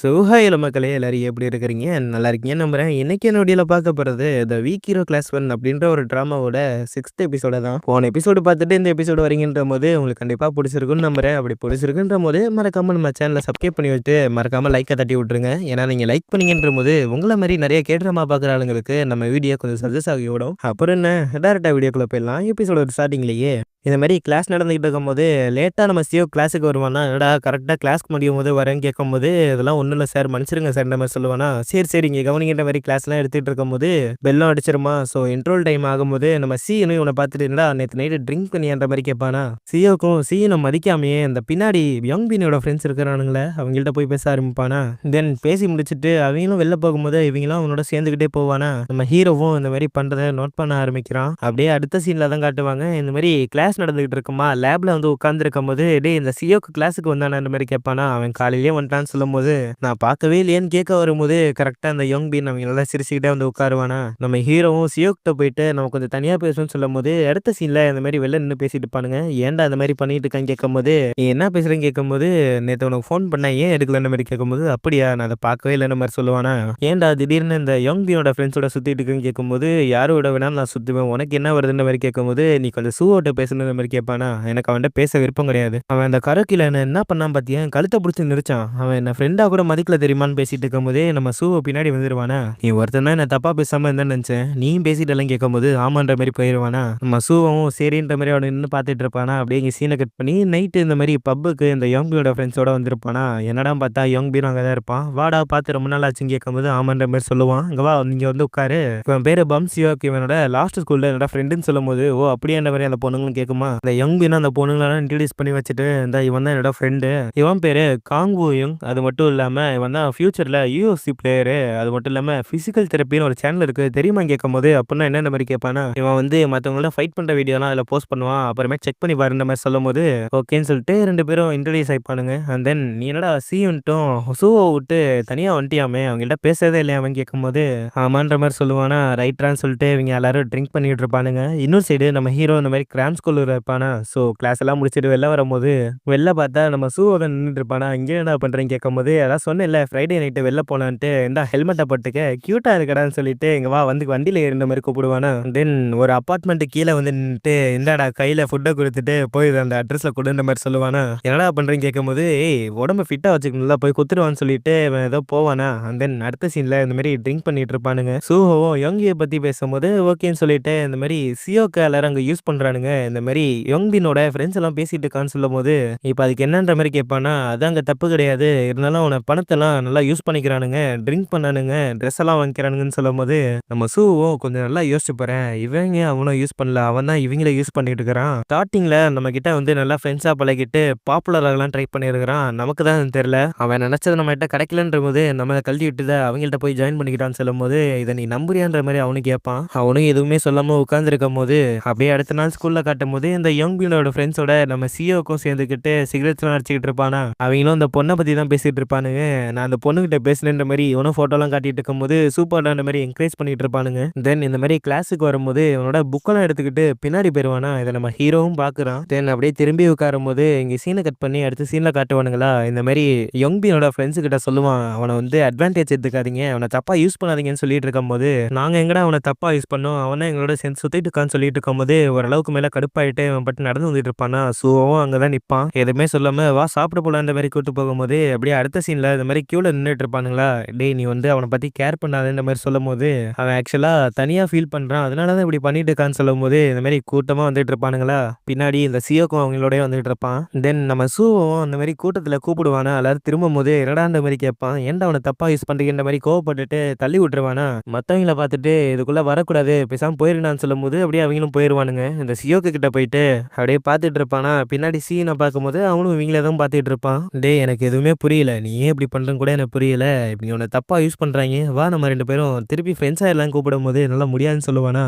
Hello மக்களே எல்லாரும் எப்படி இருக்கிறீங்க? நல்லா இருக்கீங்கன்னு நம்புறேன். இன்னைக்கு என்னோடையில பார்க்க போறது த வீக் ஹீரோ கிளாஸ் 1 அப்படின்ற ஒரு ட்ராமாவோட 6த் எபிசோட தான். போன எபிசோடு பார்த்துட்டு இந்த எபிசோடு வரீங்கன்றபோது உங்களுக்கு கண்டிப்பா பிடிச்சிருக்கும்னு நம்புறேன். அப்படி பிடிச்சிருக்குன்றபோது மறக்காம நம்ம சேனலை சப்ஸ்கிரைப் பண்ணி வச்சுட்டு மறக்காம லைக்கை தட்டி விட்டுருங்க. ஏன்னா நீங்க லைக் பண்ணீங்கன்றபோது உங்கள மாதிரி நிறைய ட்ராமா பார்க்குற ஆளுங்களுக்கு நம்ம வீடியோ கொஞ்சம் சஜஸ்ட் ஆகி விடும். அப்புறம் என்ன டேரக்டா வீடியோக்குள்ள போயிடலாம். எபிசோட ஸ்டார்டிங்லேயே இந்த மாதிரி கிளாஸ் நடந்துகிட்டு இருக்கும்போது லேட்டாக நம்ம சிஓ கிளாஸுக்கு வருவானா, என்னடா கரெக்டாக கிளாஸ்க்கு முடியும் போது வரேன்னு கேட்கும்போது, இதெல்லாம் ஒன்றும் இல்லை சார் மன்னிச்சிருங்க சார் இந்த மாதிரி சொல்லுவானா, சரி சரி இங்கே கவனிக்கின்ற மாதிரி கிளாஸ்லாம் எடுத்துகிட்டு இருக்கும்போது பெல்லம் அடிச்சிருமா. ஸோ இன்ட்ரோல் டைம் ஆகும்போது நம்ம சீனும் இவனை பார்த்துட்டு என்னடா நேற்று நைட்டு ட்ரிங்க் பண்ணியான்ற மாதிரி கேட்பானா, சிஓக்கும் சீனை மதிக்காமையே அந்த பின்னாடி யங் பீனோட ஃப்ரெண்ட்ஸ் இருக்கிறானுங்களே அவங்கள்ட்ட போய் பேச ஆரம்பிப்பானா. தென் பேசி முடிச்சுட்டு அவங்களும் வெளில போகும்போது இவங்களும் அவனோட சேர்ந்துக்கிட்டே போவானா. நம்ம ஹீரோவும் இந்த மாதிரி பண்ணுறதை நோட் பண்ண ஆரம்பிக்கிறான். அப்படியே அடுத்த சீனில் தான் காட்டுவாங்க. இந்த மாதிரி கிளாஸ் நடந்துகிட்டு இருக்குமா, லேப்ல வந்து உட்கார்ந்துருக்கும் போது டேய் இந்த சிஓக்கு கிளாஸுக்கு வந்தானே அந்த மாதிரி கேட்பானா. அவன் காலையிலேயே வந்துட்டான்னு சொல்லும் போது நான் பார்க்கவே இல்லையேன்னு கேட்க வரும்போது கரெக்டா அந்த யங் பீன் அவங்க நல்லா சிரிச்சுக்கிட்டே வந்து உட்காருவானா. நம்ம ஹீரோவும் சிஓக்கிட்ட போயிட்டு நம்ம கொஞ்சம் தனியா பேசணும்னு சொல்லும் போது அடுத்த சீன்ல இந்த மாதிரி வெளில நின்று பேசிட்டு இருப்பானுங்க. ஏன்டா இந்த மாதிரி பண்ணிட்டு இருக்கான்னு கேட்கும்போது நீ என்ன பேசுறேன்னு கேட்கும்போது நேற்று உனக்கு ஃபோன் பண்ண ஏன் எடுக்கலன்னு மாதிரி கேட்கும்போது அப்படியா நான் அதை பார்க்கவே இல்லைன்னு மாதிரி சொல்லுவானா. ஏன்டா திடீர்னு இந்த யங் பீனோட ஃப்ரெண்ட்ஸோட சுத்திட்டு இருக்குன்னு கேட்கும்போது யாரோட வேணாலும் நான் சுத்துவேன், உனக்கு என்ன வருதுன்ற மாதிரி கேட்கும்போது நீ கொஞ்சம் சூவோட்ட பேசணும் மாதிரி கேட்பானா. எனக்கு அவன்கிட்ட பேச விருப்பம் கிடையாது. அவன் அந்த கரக்கில என்ன பண்ணான் பாத்தியா, கழுத்தை பிடிச்சி நிறுச்சான். அவன் என்ன ஃப்ரெண்டா கூட மதிக்கல தெரியுமான்னு பேசிட்டு இருக்கும் போதே நம்ம சூவை பின்னாடி வந்துருவானா. நீ ஒருத்தன் தான் என்ன தப்பா பேசாம இருந்தான்னு நினைச்சேன், நீயும் பேசிட்டு எல்லாம் கேட்கும்போது ஆமான்ற மாதிரி போயிடுவானா. நம்ம சூவும் சரின்ற மாதிரி அவனை நின்று பார்த்துட்டு இருப்பானா. அப்படியே இங்கே சீனை கட் பண்ணி நைட்டு இந்த மாதிரி பப்புக்கு இந்த யங் பீனோட ஃப்ரெண்ட்ஸோட வந்திருப்பானா. என்னடா பார்த்தா யங் பீன் அங்கே தான் இருப்பான். வாடா பார்த்து ரொம்ப நாள் ஆச்சுன்னு கேட்கும்போது ஆமான்ற மாதிரி சொல்லுவான். இங்க வா நீங்க வந்து உட்காரு, இவன் பேரு பம்சியோக், இவனோட லாஸ்ட் ஸ்கூல்ல என்னோட ஃப்ரெண்டுன்னு சொல்லும் போது ஓ அப்படியே அந்த மாதிரி அந்த பொண்ணுங்களும் கேட்குமா. அந்த யங் பீனா அந்த பொண்ணுங்களெல்லாம் இன்ட்ரடியூஸ் பண்ணி வச்சுட்டு இந்த இவன் தான் என்னோட ஃப்ரெண்டு, இவன் பேரு காங்கு யுங், அது மட்டும் இல்லாம இவன் தான் ஃபியூச்சர்ல யூஎஃப்சி பிளேயரு, அது மட்டும் இல்லாம பிசிக்கல் தெரப்பின்னு ஒரு சேனல் இருக்கு தெரியுமா கேட்கும்போது அப்படின்னா என்ன மாதிரி கேட்பானா. இவன் வந்து மற்றவங்கள ஃபைட் பண்ற வீடியோலாம் அதில் போஸ்ட் பண்ணுவான், அப்புறமே செக் பண்ணி பாருன்ற மாதிரி சொல்லும் போது ஓகேன்னு சொல்லிட்டு ரெண்டு பேரும் இன்ட்ரடியூஸ் ஆயிப்பானுங்க. அண்ட் தென் நீ என்னடா சீன்ட்டும் சூவை விட்டு தனியா வந்துட்டியாமே அவங்கள்ட்ட பேசுறதே இல்லையா அவன் கேட்கும்போது ஆமான்ற மாதிரி சொல்லுவானா. ரைட்ரான்னு சொல்லிட்டு இவங்க எல்லாரும் ட்ரிங்க் பண்ணிட்டு இருப்பானுங்க. இன்னொரு சைடு நம்ம ஹீரோ இந்த மாதிரி கிராம் ஸ்கூல் இருப்பானா. ஸோ கிளாஸ் எல்லாம் முடிச்சுட்டு வெளில வரும்போது வெளில பார்த்தா நம்ம சூவோட நின்றுட்டு இருப்பானா. இங்கே என்ன பண்ணுறேன்னு கேட்கும்போது அதான் சொன்னேன்ல ஃப்ரைடே நைட்டு வெளில போனான்ட்டு இந்த ஹெல்மெட்டை போட்டுக்க க்யூட்டாக இருக்கடான்னு சொல்லிட்டு இங்கே வா வந்து வண்டியில் ஏறின மாதிரி கூப்பிடுவானா. தென் ஒரு அப்பார்ட்மெண்ட்டு கீழே வந்து நின்றுட்டு இந்தாடா கையில் ஃபுட்டை கொடுத்துட்டு போய் அந்த அட்ரஸில் கொடுன்ற மாதிரி சொல்லுவானா. என்னடா பண்ணுறேன்னு கேட்கும்போது ஏய் உடம்பு ஃபிட்டாக வச்சுக்கணும்ல போய் குத்துருவான்னு சொல்லிட்டு ஏதோ போவானா. அண்ட் தென் அடுத்த சீனில் இந்த மாதிரி ட்ரிங்க் பண்ணிட்டு இருப்பானுங்க. சூஹோவும் யங்கியை பற்றி பேசும்போது ஓகேன்னு சொல்லிட்டு இந்த மாதிரி சியோக்கு எல்லாரும் அங்கே யூஸ் பண்ணுறானுங்க. இந்த மாதிரி யங்பினோட ஃப்ரெண்ட்ஸ் எல்லாம் பேசிட்டு இருக்கான்னு சொல்லும் போது இப்போ அதுக்கு என்னன்ற மாதிரி கேட்பானா. அது அங்கே தப்பு கிடையாது, இருந்தாலும் அவனை பணத்தெல்லாம் நல்லா யூஸ் பண்ணிக்கிறானுங்க, ட்ரிங்க் பண்ணானுங்க, ட்ரெஸ் எல்லாம் வாங்கிக்கிறானுங்கன்னு சொல்லும் போது நம்ம சூவும் கொஞ்சம் நல்லா யோசிச்சு போறேன், இவங்க அவனும் யூஸ் பண்ணல, அவன் தான் இவங்கள யூஸ் பண்ணிட்டு இருக்கிறான். ஸ்டார்டிங்ல நம்ம கிட்ட வந்து நல்லா ஃப்ரெண்ட்ஸா பழகிட்டு பாப்புலர் ஆகலாம் ட்ரை பண்ணிருக்கிறான், நமக்கு தான் தெரியல அவன் நினைச்சது நம்ம கிட்ட கிடைக்கலன்ற போது நம்ம கழட்டி விட்டு அவங்கள்ட்ட போய் ஜாயின் பண்ணிக்கிட்டான்னு சொல்லும் போது இதை நீ நம்புறியான்ற மாதிரி அவனுக்கு கேட்பான். அவனும் எதுவுமே சொல்லாம உட்கார்ந்து இருக்கும் போது அப்படியே அடுத்த நாள் ஸ்கூல்ல காட்டும் போது இந்த யங் பீனோட ஃப்ரெண்ட்ஸோட நம்ம சிஓக்கும் சேர்ந்துக்கிட்டு சிகரெட்ஸ்லாம் அடிச்சுக்கிட்டு இருப்பானா. அவங்களும் அந்த பொண்ணை பற்றி தான் பேசிட்டு இருப்பானுங்க. நான் அந்த பொண்ணுகிட்ட பேசுனேன்ற மாதிரி இவனும் ஃபோட்டோலாம் காட்டிட்டு இருக்கும்போது சூப்பர்டான மாதிரி என்கரேஜ் பண்ணிட்டு இருப்பானுங்க. தென் இந்த மாதிரி கிளாஸுக்கு வரும்போது இவனோட புக்கெல்லாம் எடுத்துக்கிட்டு பின்னாடி போயிடுவானா. இதை நம்ம ஹீரோவும் பார்க்குறான். தென் அப்படியே திரும்பி உட்காரும் போது இங்கே சீனை கட் பண்ணி அடுத்த சீனில் காட்டுவானுங்களா. இந்த மாதிரி யங் பீனோட ஃப்ரெண்ட்ஸு கிட்ட சொல்லுவான், அவனை வந்து அட்வான்டேஜ் எடுத்துக்காதீங்க, அவனை தப்பாக யூஸ் பண்ணாதீங்கன்னு சொல்லிட்டு இருக்கும்போது நாங்கள் எங்கடா அவனை தப்பாக யூஸ் பண்ணோம், அவனை எங்களோட சேர்ந்து சுற்றிட்டு இருக்கான்னு சொல்லிட்டு இருக்கும்போது ஓரளவுக்கு மேலே கடுப்பாயிட்டு அவன் பட்டு நடந்து வந்துட்டு இருப்பானா. சூவும் அங்கே தான் நிற்பான், எதுவுமே சொல்லாம வா சாப்பிட போலாம் இந்த மாதிரி கூட்டு போகும்போது அப்படியே அடுத்த சீனில் இந்த மாதிரி கியூவில் நின்றுட்டு இருப்பானுங்களா. டேய் நீ வந்து அவனை பற்றி கேர் பண்ணாத இந்த மாதிரி சொல்லும் போது அவன் ஆக்சுவலாக தனியாக ஃபீல் பண்ணுறான், அதனால தான் இப்படி பண்ணிட்டு இருக்கான்னு சொல்லும் போது இந்த மாதிரி கூட்டமாக வந்துட்டு இருப்பானுங்களா. பின்னாடி இந்த சியோக்கும் அவங்களோடய வந்துட்டு இருப்பான். தென் நம்ம சூவும் அந்த மாதிரி கூட்டத்தில் கூப்பிடுவானா. எல்லாரும் திரும்பும் போது என்னடான்ற மாதிரி கேட்பான், ஏன்டா அவனை தப்பாக யூஸ் பண்ணுறீங்கன்ற மாதிரி கோவப்பட்டுட்டு தள்ளி விட்டுருவானா. மற்றவங்கள பார்த்துட்டு இதுக்குள்ளே வரக்கூடாது பேசாமல் போயிருந்தான்னு சொல்லும் போது அப்படியே அவங்களும் போயிடுவானுங்க. இந்த சியோக்கு கிட்ட போயிட்டு அப்படியே பார்த்துட்டு இருப்பானா. பின்னாடி சீனை பார்க்கும்போது அவனும் இவங்கள தான் பார்த்துட்டு இருப்பான். டேய் எனக்கு எதுவுமே புரியல, நீ ஏன் இப்படி பண்ணுறன்னு கூட எனக்கு புரியல, இப்படி உன்னை தப்பாக யூஸ் பண்ணுறாங்க, வா நம்ம ரெண்டு பேரும் திருப்பி ஃப்ரெண்ட்ஸாக எல்லாம் கூப்பிடும் போது நல்லா முடியாதுன்னு சொல்லுவானா.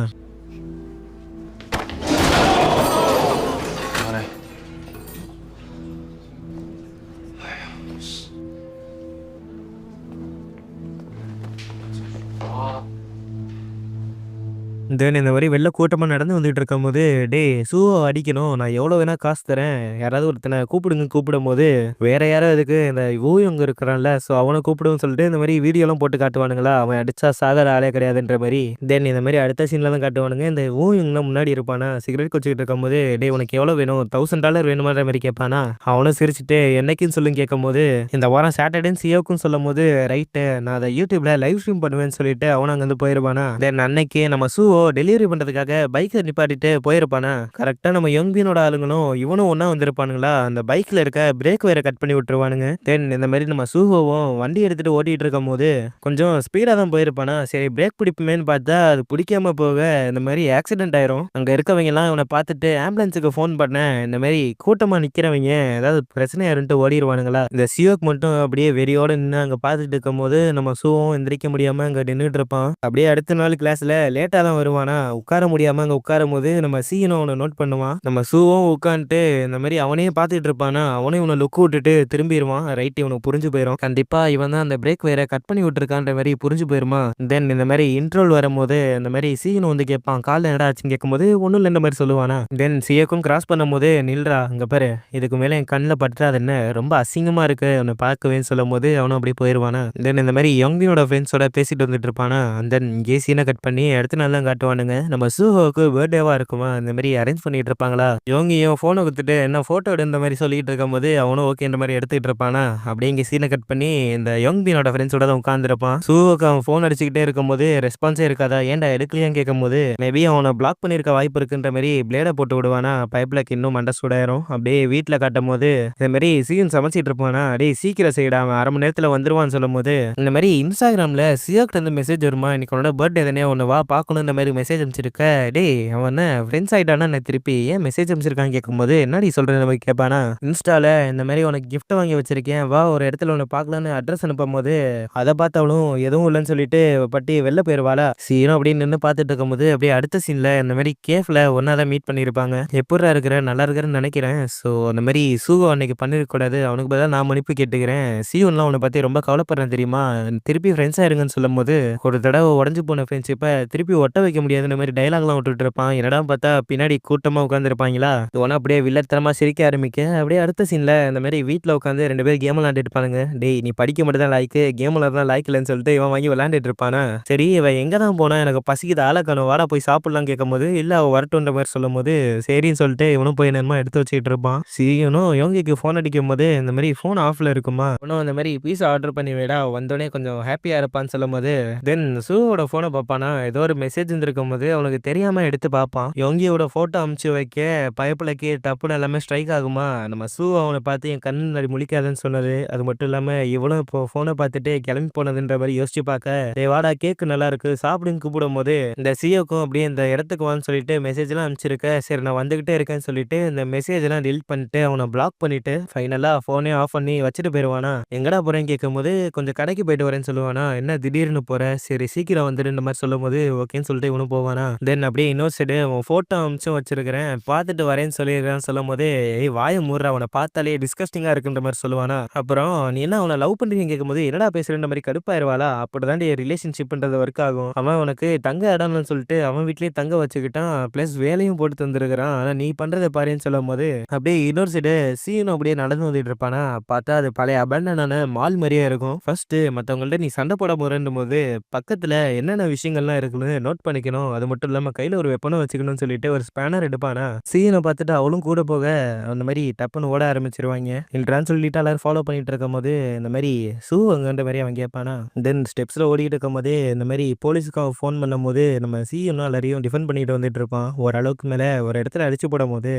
தென் இந்த மாதிரி வெளில கூட்டமா நடந்து வந்துட்டு இருக்கும்போது, "டேய் ஷூவ அடிக்கணும். நான் எவ்வளோ வேணா காசு தரேன். யாராவது ஒருத்தன கூப்பிடுங்கன்னு" கூப்பிடும்போது, வேற யாரோ எதுக்கு இந்த யூயங் இருக்கிறான்ல, ஸோ அவன கூப்பிடுவோம்னு சொல்லிட்டு இந்த மாதிரி வீடியோலாம் போட்டு காட்டுவானுங்களா, அவன் அடிச்சா சாகுற ஆளே கிடையாதுன்ற மாரி. தென் இந்த மாதிரி அடுத்த சீன்ல தான் காட்டுவானுங்க. இந்த யூயங்லாம் முன்னாடி இருப்பானா, சிகரெட் குடிச்சிட்டு இருக்கும்போது, "டேய் உனக்கு எவ்வளோ வேணும்? $1000 வேணுமான்ற" மாரி கேட்பானா, அவனும் சிரிச்சுட்டு என்னைக்குன்னு சொல்லுன்னு கேட்கும்போது, இந்த வாரம் சாட்டர்டேன்னு சியோக்கும் சொல்லும்போது, ரைட்டு நான் அத யூடியூப்ல லைவ் ஸ்ட்ரீம் பண்ணுவேன்னு சொல்லிட்டு அவனும் அங்கேருந்து போயிருப்பானா. தென் அன்னைக்கு நம்ம ஷூவோ டெலிவரி பண்றதுக்காக பைக்கை நிப்பாட்டிட்டு போயிருப்பானா, கரெக்டா நம்ம யங்பினோட ஆளுங்களும் இவனும் ஒண்ணா வந்திருப்பானுங்களா, அந்த பைக்ல இருக்க பிரேக் வயரை கட் பண்ணி விட்டுருவானுங்க. தென் இந்த மாதிரி நம்ம ஷூவோவும் வண்டி எடுத்துட்டு ஓட்டிட்டு இருக்கும் போது கொஞ்சம் ஸ்பீடா தான் போயிருப்பானா, சரி பிரேக் பிடிப்புமேன்னு பார்த்தா அது பிடிக்காம போக இந்த மாதிரி ஆக்சிடென்ட் ஆயிரும். அங்க இருக்கவங்க எல்லாம் இவனை பார்த்துட்டு ஆம்புலன்ஸுக்கு ஃபோன் பண்ணேன், இந்த மாதிரி கூட்டமா நிக்கிறவங்க ஏதாவது பிரச்சனை யாருன்ட்டு ஓடிடுவானுங்களா. இந்த சியோக் மட்டும் அப்படியே வெறியோட நின்று அங்க பார்த்துட்டு இருக்கும்போது நம்ம ஷூவும் எந்திரிக்க முடியாம அங்க நின்றுட்டு இருப்பான். அப்படியே அடுத்த நாள் கிளாஸ்ல லேட்டா தான் வருவானா, உட்கார முடியாம அங்க உட்காரும்போது நம்ம சீனும் அவனை நோட் பண்ணுவான். நம்ம ஷூவும் உட்காந்துட்டு இந்த மாதிரி அவனையே பார்த்துட்டு இருப்பானா, அவனே இவனை லுக் விட்டுட்டு திரும்பிடுவான். ரைட் இவனுக்கு புரிஞ்சு போயிடும், கண்டிப்பா இவன் தான் அந்த பிரேக் வயரை கட் பண்ணி விட்டுருக்கான்ற மாதிரி புரிஞ்சு போயிருமா. தென் இந்த மாதிரி இன்ட்ரோல் வரும்போது இந்த மாதிரி சீனு வந்து கேட்பான், காலில் என்னடா ஆச்சுன்னு கேட்கும்போது ஒன்றும் இல்லைன்ற மாதிரி சொல்லுவானா. தென் சியக்கும் கிராஸ் பண்ணும்போது, நில்றா இங்க பாரு, இதுக்கு மேலே என் கண்ணில் பற்றாது என்ன, ரொம்ப அசிங்கமா இருக்கு அவனை பார்க்கவேன்னு சொல்லும் போது அவனும் அப்படியே போயிடுவானா. தென் இந்த மாதிரி யங்கினோட ஃப்ரெண்ட்ஸோட பேசிட்டு வந்துட்டு இருப்பானா. தென் இங்கே சீனை கட் பண்ணி அடுத்த நாள் தான் காட்டுவானுங்க. நம்ம சூஹோக்கு பர்த்டேவா இருக்குமா, இந்த மாதிரி அரேஞ்ச் பண்ணிட்டு இருப்பாங்களா. யோங்கியும் ஃபோனை கொடுத்துட்டு என்ன ஃபோட்டோ எடுந்த மாதிரி சொல்லிட்டு இருக்கும்போது அவனும் ஓகேன்ற மாதிரி எடுத்துக்கிட்டு இருப்பானா. அப்படியே இங்கே சீனை கட் பண்ணி இந்த யோங்பினோட ஃப்ரெண்ட்ஸோட தான் உட்காந்துருப்பான். சூஹோக்கு அவன் ஃபோன் அடிச்சுக்கிட்டே இருக்கும்போது ரெஸ்பான்ஸே இருக்காதா, ஏன்டா எடுக்கலையான்னு கேட்கும்போது மேபி அவனை பிளாக் பண்ணியிருக்க வாய்ப்பு இருக்குன்ற மாதிரி பிளேடை போட்டு விடுவானா. பைப்லக்கு இன்னும் மண்டை சூடாயிரும். அப்படியே வீட்டில் காட்டும் போது இந்த மாதிரி சீன் சமைச்சிட்டு இருப்பானா, டேய் சீக்கிரம் செய்யடா அவன் அரை மணி நேரத்தில் வந்துருவான்னு சொல்லும் போது, இந்த மாதிரி இன்ஸ்டாகிராமில் சியோக்கிட்ட இருந்து மெசேஜ் வருமா, இன்னைக்கு உன்னோட பர்த்டே தானே ஒன்று வா பார்க்கணும் இந்த மாதிரி மெசேஜ் அனுப்பிச்சிருக்க. டேய் அவன் என்ன ஃப்ரெண்ட்ஸ் ஆகிட்டானா நான் திருப்பி ஏன் மெசேஜ் அனுப்பிச்சிருக்கான்னு கேட்கும்போது, என்னடி சொல்கிற மாதிரி கேட்பானா. இன்ஸ்டாவில் இந்த மாதிரி உனக்கு கிஃப்ட் வாங்கி வச்சிருக்கேன் வா ஒரு இடத்துல உன்னை பார்க்கலான்னு அட்ரஸ் அனுப்பும் போது அதை பார்த்தவளும் எதுவும் இல்லைன்னு சொல்லிட்டு பட்டி வெளில போயிடுவாளா. சீனும் அப்படியே நின்று பார்த்துட்டு இருக்கும்போது அப்படியே அடுத்த சீனில் இந்த மாதிரி கேஃபில் ஒன்றா தான் மீட் பண்ணியிருப்பாங்க. எப்படா இருக்கிற நல்லா இருக்கிறேன்னு நினைக்கிறேன். ஸோ அந்த மாதிரி சூகோ அன்னைக்கு பண்ணிருக்கக்கூடாது, அவனுக்கு பதிலாக நான் மன்னிப்பு கேட்டுக்கிறேன். சீவன்லாம் அவனை பற்றி ரொம்ப கவலைப்படுறேன் தெரியுமா, திருப்பி ஃப்ரெண்ட்ஸ் ஆயிருங்கன்னு சொல்லும் போது ஒரு தடவை உடஞ்சு போன ஃப்ரெண்ட்ஷிப்பை திருப்பி ஒட்ட வைக்க முடியாது இந்த மாதிரி டைலாக்லாம் விட்டுட்டு இருப்பான். என்னடா பார்த்தா பின்னாடி கூட்டமாக உட்காந்துருப்பாங்களா. ஒன்னா அப்படியே வில்லத்தனமாக சிரிக்க ஆரம்பிக்க அப்படியே அடுத்த சீனில் இந்த மாதிரி வீட்டில் உட்காந்து 2 பேர் கேம் விளாண்டுட்டு இருப்பானுங்க. டேய் நீ படிக்க மட்டும் தான் லாய்க்கு, கேம் விளாட்தான் லாய்க்கு இல்லைன்னு சொல்லிட்டு இவன் வாங்கி விளாண்டுட்டு இருப்பானா. சரி இவன் எங்கே தான் போனா, எனக்கு பசிக்குது ஆளக்கானு வாடா போய் சாப்பிட்லாம் கேட்கும்போது இல்லை அவள் வரட்டுன்ற மாதிரி சொல்லும் போது சரின்னு சொல்லிட்டு இவனும் போய் என்னமா எடுத்து வச்சுக்கிட்டு இருப்பான். சீனும் யோங்கிக்கு ஃபோன் அடிக்கும் போது இந்த மாதிரி ஃபோன் ஆஃப்ல இருக்குமா, இவனும் இந்த மாதிரி பீஸா ஆர்டர் பண்ணி விடா வந்தோடனே கொஞ்சம் ஹாப்பியாக இருப்பான்னு சொல்லும் போது தென் சூவோட ஃபோனை பார்ப்பானா, ஏதோ ஒரு மெசேஜ் இருந்திருக்கும் போது அவனுக்கு தெரியாமல் எடுத்து பார்ப்பான். யோங்கியோட ஃபோட்டோ அமுச்சு வைக்க பயப்பிலக்கு டப்புன்னு எல்லாமே ஸ்ட்ரைக் ஆகுமா. நம்ம சூ அவனை பார்த்து என் கண் முன்னாடி முழிக்காதுன்னு சொன்னது, அது மட்டும் இல்லாமல் இவனும் இப்போ ஃபோனை பார்த்துட்டு கிளம்பி போனதுன்ற மாதிரி யோசிச்சு பார்க்க, டே வாடா கேக்கு நல்லா இருக்கு சாப்பிடுன்னு கூப்பிடும் போது இந்த சியோக்கும் அப்படியே இந்த இடத்துக்கு வான்னு சொல்லிட்டு மெசேஜ்லாம் அனுப்பிச்சிருக்க. சரி நான் வந்துகிட்டே இருக்கேன்னு சொல்லிட்டு இந்த மெசேஜ் எல்லாம் டெலிட் பண்ணிட்டு அவனை பிளாக் பண்ணிட்டு ஃபைனலாக ஃபோனே ஆஃப் பண்ணி வச்சுட்டு போயிடுவானா. எங்கடா போறேன்னு கேட்கும்போது கொஞ்சம் கடைக்கு போயிட்டு வரேன்னு சொல்லுவானா. என்ன திடீர்னு போற, சரி சீக்கிரம் வந்துடுன்ற மாதிரி சொல்லும் போது ஓகேன்னு சொல்லிட்டு இவனும் போவானா. தென் அப்படியே இன்னொரு சைடு அவன் ஃபோட்டோ அமிச்சும் வச்சிருக்கிறேன் பார்த்துட்டு வரேன்னு சொல்லிடுறான்னு சொல்லும் போது, ஏய் வாயை மூடுற அவனை பார்த்தாலே டிஸ்கஸ்டிங்காக இருக்குன்ற மாதிரி சொல்லுவானா. அப்புறம் நீ என்ன அவனை லவ் பண்ணுறீங்கன்னு கேட்கும்போது என்னடா பேசுறேன்ற மாதிரி கடுப்பாயிருவாளா. அப்படிதான் ரிலேஷன்ஷிப்ன்றது ஒர்க் ஆகும். அவன் உனக்கு தங்க இடம்னு சொல்லிட்டு அவன் வீட்லேயே தங்க வச்சுக்கிட்டான், ப்ளஸ் வேலையும் போட்டு தந்துருக்கிறான், ஆனால் நீ பண்ணுறதை பாருன்னு சொல்லும் போது அப்படியே இன்னொரு சைடு சீனும் அப்படியே நடந்து வந்துட்டு இருப்பானா. பார்த்தா அது பழைய அபண்டனான மால் மாதிரியே இருக்கும். ஃபர்ஸ்ட் மற்றவங்கள்ட்ட நீ சண்டை போட போறேன்னும் போது பக்கத்தில் என்னென்ன விஷயங்கள்லாம் இருக்குன்னு நோட் பண்ணிக்கணும், அது மட்டும் இல்லாமல் கையில் ஒரு வெப்பனும் வச்சுக்கணும்னு சொல்லிட்டு ஒரு ஸ்பேனர் எடுப்பானா. சீனை பார்த்துட்டு அவளும் கூட போக அந்த மாதிரி டப்புன்னு ஓட ஆரம்பிச்சிருவாங்க. இல்லைன்னு சொல்லிட்டு எல்லாரும் ஃபாலோ பண்ணிட்டு இருக்கும் போது இந்த மாதிரி ஷூ அங்கன்ற மாதிரி அவன் கேட்பானா. தென் ஸ்டெப்ஸில் ஓடிக்கிட்டு இருக்கும் போதே இந்த மாதிரி போலீஸுக்கு அவன் ஃபோன் பண்ணும் போது நம்ம சீனும் எல்லாரையும் டிஃபெண்ட் பண்ணிட்டு வந்துட்டு இருப்பான். ஓரளவுக்கு மேலே ஒரு இடத்துல அடிச்சு போடும் போது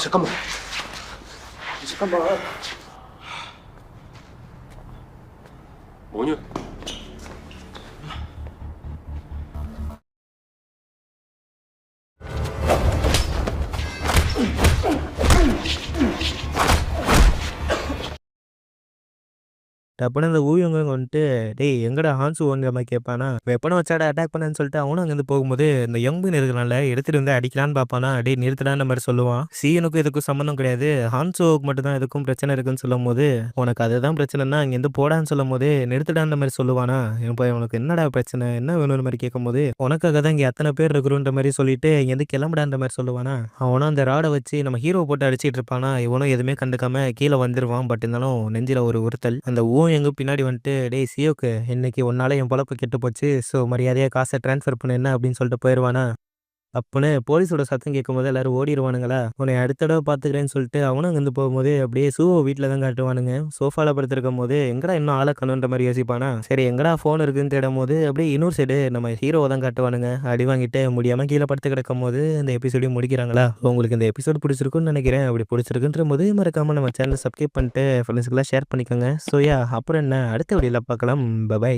잠깐만. 잠깐만. 뭐냐? டப்புன்னு அந்த ஊயவங்க வந்துட்டு, "டேய் எங்கடா ஹான்ஸுவோங்கிற மாரி கேட்பானா, வெப்பன வச்சாடா அட்டாக் பண்ணேன்னு சொல்லிட்டு அவனும் அங்கேருந்து போகும்போது, இந்த யங் மீன் இருக்கனால எடுத்துட்டு வந்து அடிக்கலான்னு பார்ப்பானா, "டேய் நிறுத்துடான்ற" மாரி சொல்லுவான். சீனுக்கும் இதுக்கும் சம்மந்தம் கிடையாது. ஹான்ஸோவுக்கு மட்டும் தான் இதுக்கும் பிரச்சனை இருக்குன்னு சொல்லும்போது, "உனக்கு அதுதான் பிரச்சனைன்னா இங்கேருந்து போடான்னு" சொல்லும்போது, "நிறுத்துடான்ற" மாரி சொல்லுவானா, இப்ப "உனக்கு என்னடா பிரச்சனை? என்ன வேணும்ன்ற" மாரி கேட்கும்போது, "உனக்காக தான் இங்க அத்தன பேர் இருக்கிறோன்ற" மாரி சொல்லிட்டு, "இங்கேருந்து கிளம்புடான்ற" மாரி சொல்லுவானா, அவனும் அந்த ராட வச்சு நம்ம ஹீரோவ போட்டு அடிச்சிட்டு இருப்பானா, இவனும் எதுவுமே கண்டுக்காம கீழ வந்துருவான். பட் இருந்தாலும் நெஞ்சில ஒரு உறுத்தல். அந்த எங்க பின்னாடி வந்துட்டு, "டேய் சியோக்கு இன்னைக்கு உன்னால என் பொழப்பு கெட்டு போச்சு. ஸோ மரியாதையா காச ட்ரான்ஸ்ஃபர் பண்ணு என்ன" அப்படின்னு சொல்லிட்டு போயிருவானா. அப்பன்னு போலீஸோட சத்தம் கேட்கும்போது எல்லாரும் ஓடிருவானுங்களா. உன்னைய அடுத்த தடவ பார்த்துக்கிறேன்னு சொல்லிட்டு அவனும் அங்கருந்து போகும்போது அப்படியே ஷூவ வீட்ல தான் காட்டுவானுங்க. சோஃபால படுத்திருக்கும்போது எங்கடா இன்னும் ஆள காணோன்ற மாரி யோசிப்பானா. சரி எங்கடா ஃபோன் இருக்குன்னு தேடும்போது அப்படியே இன்னொரு சைடு நம்ம ஹீரோவ தான் காட்டுவானுங்க. அடி வாங்கிட்டு முடியாம கீழ படுத்து கிடக்கும்போது இந்த எபிசோடையும் முடிக்கிறாங்களா. உங்களுக்கு இந்த எபிசோட் பிடிச்சிருக்கும்னு நினைக்கிறேன். அப்படி பிடிச்சிருக்குன்றபோது மறக்காம நம்ம சேனல சப்ஸ்கிரைப் பண்ணிட்டு ஃப்ரெண்ட்ஸ்க்குலாம் ஷேர் பண்ணிக்கோங்க. ஸோ அப்புறம் என்ன அடுத்த வீடியோல பார்க்கலாம். பை.